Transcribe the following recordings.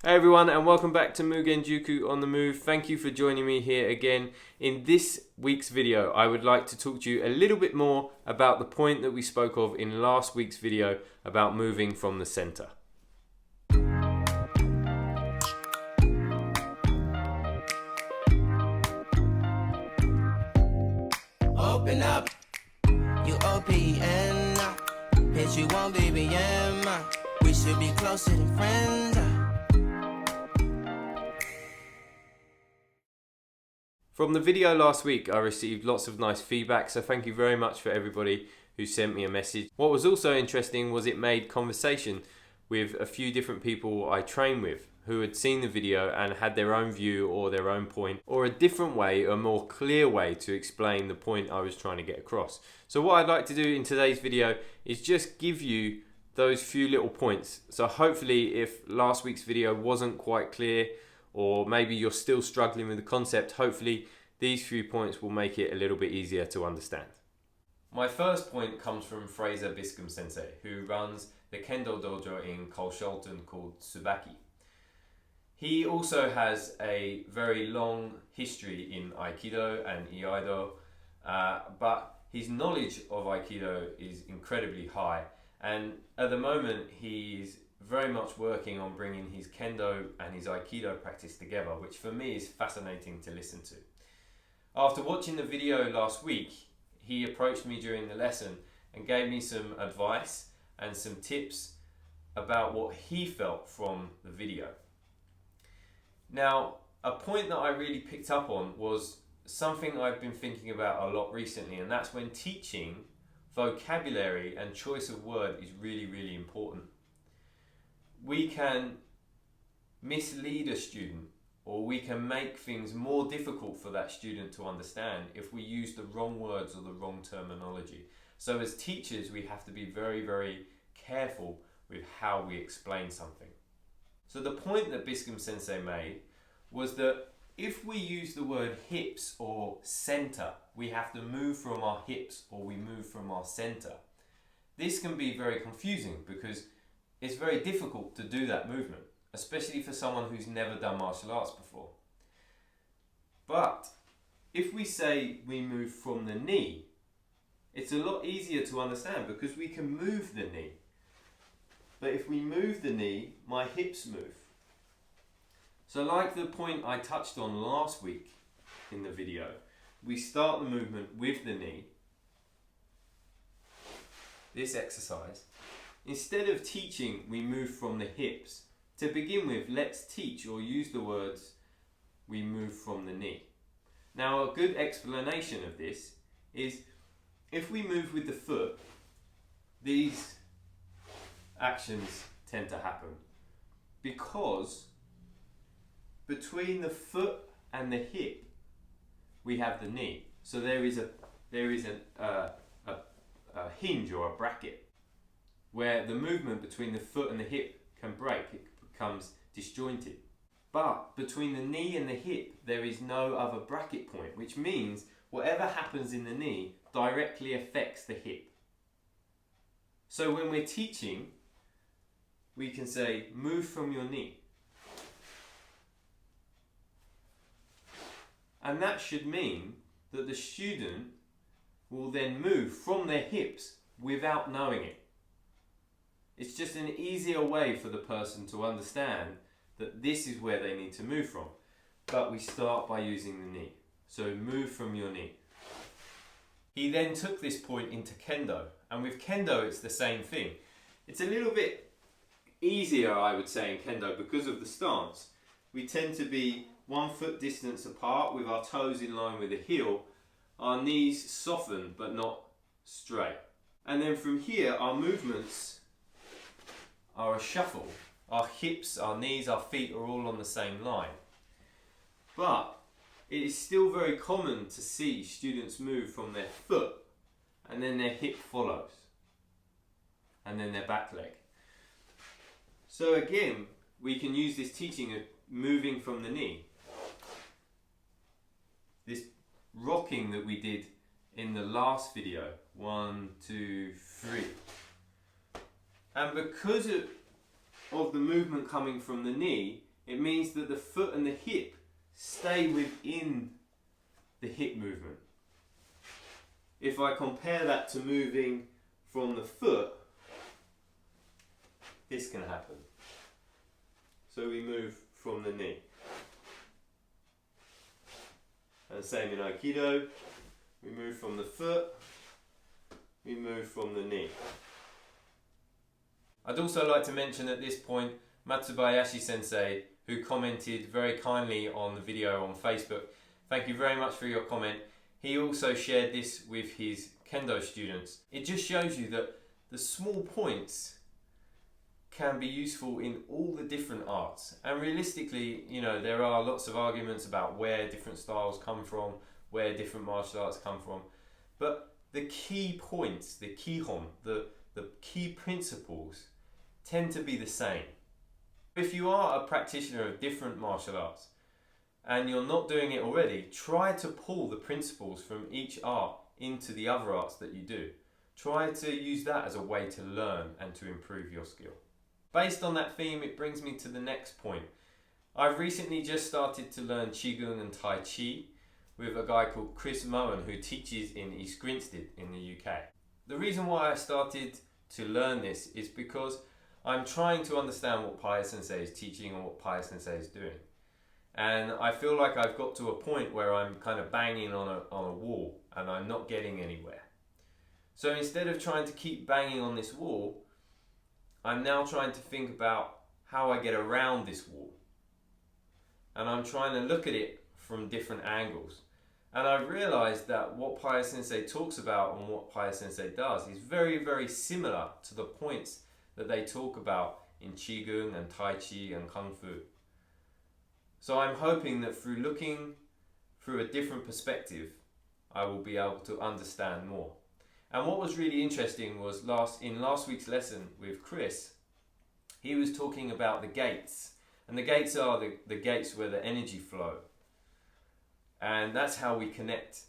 Hey everyone, and welcome back to Mugenjuku on the Move. Thank you for joining me here again. In this week's video, I would like to talk to you a little bit more about the point that we spoke of in last week's video about moving from the center. Open up, you OPN, bitch, you won't BBM. We should be closer than friends. From the video last week, I received lots of nice feedback, so thank you very much for everybody who sent me a message. What was also interesting was it made conversation with a few different people I train with who had seen the video and had their own view or their own point or a different way, a more clear way to explain the point I was trying to get across. So what I'd like to do in today's video is just give you those few little points. So hopefully if last week's video wasn't quite clear, or maybe you're still struggling with the concept, hopefully these few points will make it a little bit easier to understand. My first point comes from Fraser Biscomb Sensei, who runs the Kendo Dojo in Kolsholton called Tsubaki. He also has a very long history in Aikido and Iaido, but his knowledge of Aikido is incredibly high, and at the moment he's very much working on bringing his Kendo and his Aikido practice together, which for me is fascinating to listen to. After watching the video last week, he approached me during the lesson and gave me some advice and some tips about what he felt from the video. Now, a point that I really picked up on was something I've been thinking about a lot recently, and that's when teaching, vocabulary and choice of word is really, really important. We can mislead a student, or we can make things more difficult for that student to understand if we use the wrong words or the wrong terminology. So as teachers, we have to be very, very careful with how we explain something. So the point that Biscomb Sensei made was that if we use the word hips or center, we have to move from our hips or we move from our center. This can be very confusing because it's very difficult to do that movement, especially for someone who's never done martial arts before. But if we say we move from the knee, it's a lot easier to understand because we can move the knee. But if we move the knee, my hips move. So like the point I touched on last week in the video, we start the movement with the knee, this exercise. Instead of teaching, we move from the hips. To begin with, let's teach or use the words, we move from the knee. Now, a good explanation of this is if we move with the foot, these actions tend to happen because between the foot and the hip, we have the knee. So there is a hinge or a bracket, where the movement between the foot and the hip can break, it becomes disjointed. But between the knee and the hip, there is no other bracket point, which means whatever happens in the knee directly affects the hip. So when we're teaching, we can say, move from your knee. And that should mean that the student will then move from their hips without knowing it. It's just an easier way for the person to understand that this is where they need to move from. But we start by using the knee. So move from your knee. He then took this point into Kendo. And with Kendo, it's the same thing. It's a little bit easier, I would say, in Kendo because of the stance. We tend to be 1 foot distance apart with our toes in line with the heel. Our knees soften but not straight. And then from here, our movements are a shuffle. Our hips, our knees, our feet are all on the same line. But it is still very common to see students move from their foot and then their hip follows and then their back leg. So again, we can use this teaching of moving from the knee. This rocking that we did in the last video, 1, 2, 3. And because of the movement coming from the knee, It means that the foot and the hip stay within the hip movement. If I compare that to moving from the foot, this can happen. So we move from the knee. And same in Aikido, we move from the foot, we move from the knee. I'd also like to mention at this point Matsubayashi Sensei, who commented very kindly on the video on Facebook. Thank you very much for your comment. He also shared this with his Kendo students. It just shows you that the small points can be useful in all the different arts. And realistically, you know, there are lots of arguments about where different styles come from, where different martial arts come from. But the key points, the kihon, the key principles tend to be the same. If you are a practitioner of different martial arts and you're not doing it already, try to pull the principles from each art into the other arts that you do. Try to use that as a way to learn and to improve your skill. Based on that theme, it brings me to the next point. I've recently just started to learn Qigong and Tai Chi with a guy called Mowen who teaches in East Grinstead in the UK. The reason why I started to learn this is because I'm trying to understand what Pai Sensei is teaching and what Pai Sensei is doing. And I feel like I've got to a point where I'm kind of banging on a wall and I'm not getting anywhere. So instead of trying to keep banging on this wall, I'm now trying to think about how I get around this wall. And I'm trying to look at it from different angles. And I've realized that what Pai Sensei talks about and what Pai Sensei does is very, very similar to the points that they talk about in Qigong and Tai Chi and Kung Fu. So I'm hoping that through looking through a different perspective, I will be able to understand more. And what was really interesting was in last week's lesson with Chris, he was talking about the gates. And the gates are the gates where the energy flow. And that's how we connect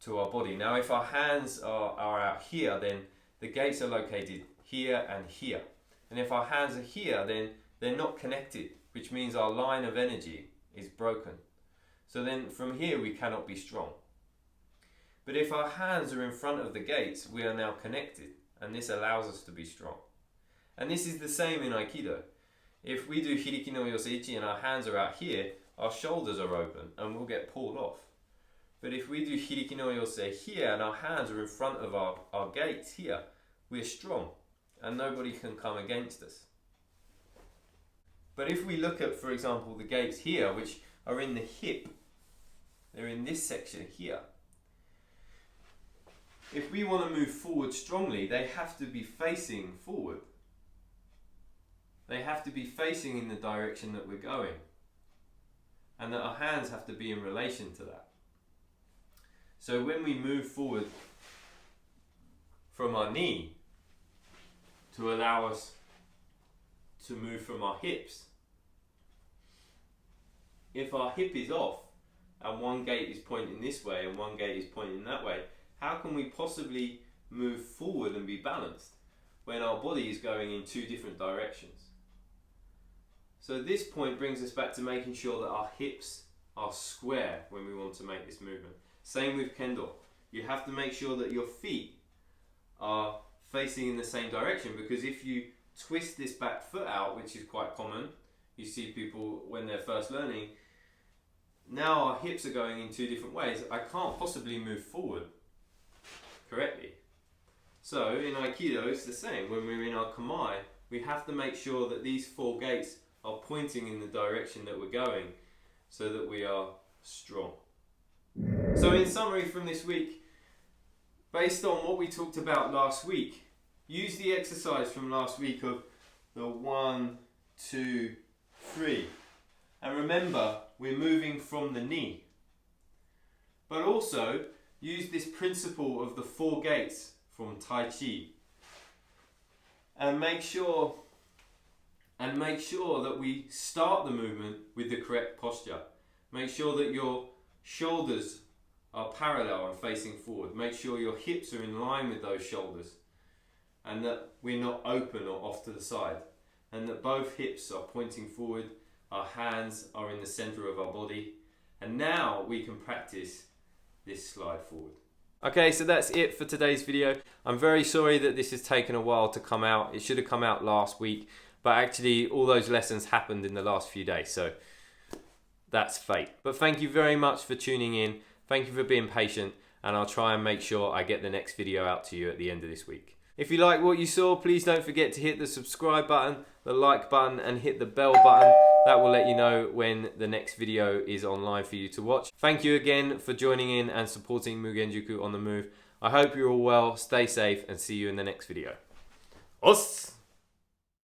to our body. Now if our hands are out here, then the gates are located here and here. And if our hands are here, then they're not connected, which means our line of energy is broken. So then from here we cannot be strong. But if our hands are in front of the gates, we are now connected, and this allows us to be strong. And this is the same in Aikido. If we do Hiriki no Yoseichi and our hands are out here, our shoulders are open and we'll get pulled off. But if we do Hiriki no Yosei here and our hands are in front of our gates here, we're strong and nobody can come against us. But if we look at, for example, the gates here, which are in the hip, they're in this section here. If we want to move forward strongly, they have to be facing forward. They have to be facing in the direction that we're going. And that our hands have to be in relation to that. So when we move forward from our knee to allow us to move from our hips, if our hip is off and one gate is pointing this way and one gate is pointing that way, how can we possibly move forward and be balanced when our body is going in two different directions? So this point brings us back to making sure that our hips are square when we want to make this movement. Same with Kendo. You have to make sure that your feet are facing in the same direction, because if you twist this back foot out, which is quite common, you see people when they're first learning, now our hips are going in two different ways. I can't possibly move forward correctly. So in Aikido it's the same. When we're in our kamae, we have to make sure that these four gates are pointing in the direction that we're going so that we are strong. So in summary from this week, based on what we talked about last week, use the exercise from last week of the 1, 2, 3. And remember, we're moving from the knee. But also, use this principle of the four gates from Tai Chi. And make sure that we start the movement with the correct posture. Make sure that your shoulders are parallel and facing forward. Make sure your hips are in line with those shoulders, and that we're not open or off to the side, and that both hips are pointing forward Our hands are in the center of our body. And now we can practice this slide forward. Okay, so that's it for today's video. I'm very sorry that this has taken a while to come out. It should have come out last week, but actually all those lessons happened in the last few days, so that's fate. But thank you very much for tuning in. Thank you for being patient, and I'll try and make sure I get the next video out to you at the end of this week. If you like what you saw, please don't forget to hit the subscribe button, the like button, and hit the bell button. That will let you know when the next video is online for you to watch. Thank you again for joining in and supporting Mugenjuku on the Move. I hope you're all well, stay safe, and see you in the next video. Os!